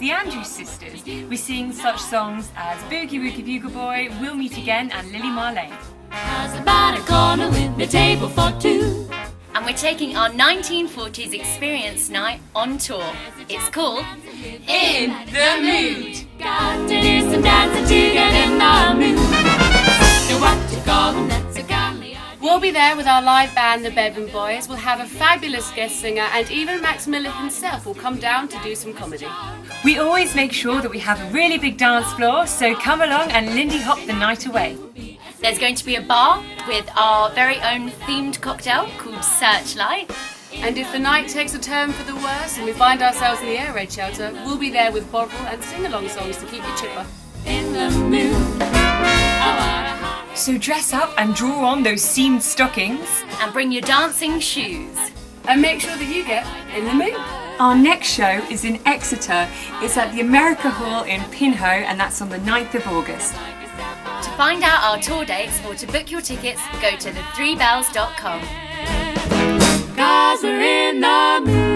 the Andrews Sisters. We sing such songs as Boogie Woogie Bugle Boy, We'll Meet Again and Lily Marlene. About a corner with the table for two. And we're taking our 1940s experience night on tour. It's called In the Mood. Got to do some dancing to get in the mood. So what you call them, that's a godly idea. We'll be there with our live band, the Bevin Boys. We'll have a fabulous guest singer, and even Max Miller himself will come down to do some comedy. We always make sure that we have a really big dance floor, so come along and Lindy Hop the night away. There's going to be a bar with our very own themed cocktail called Searchlight. And if the night takes a turn for the worse and we find ourselves in the air raid shelter, we'll be there with Bovril and sing-along songs to keep you chipper. In the mood. So dress up and draw on those seamed stockings. And bring your dancing shoes. And make sure that you get in the mood. Our next show is in Exeter. It's at the America Hall in Pinho, and that's on the 9th of August. To find out our tour dates or to book your tickets, go to the3bells.com. 'Cause we're in the mood.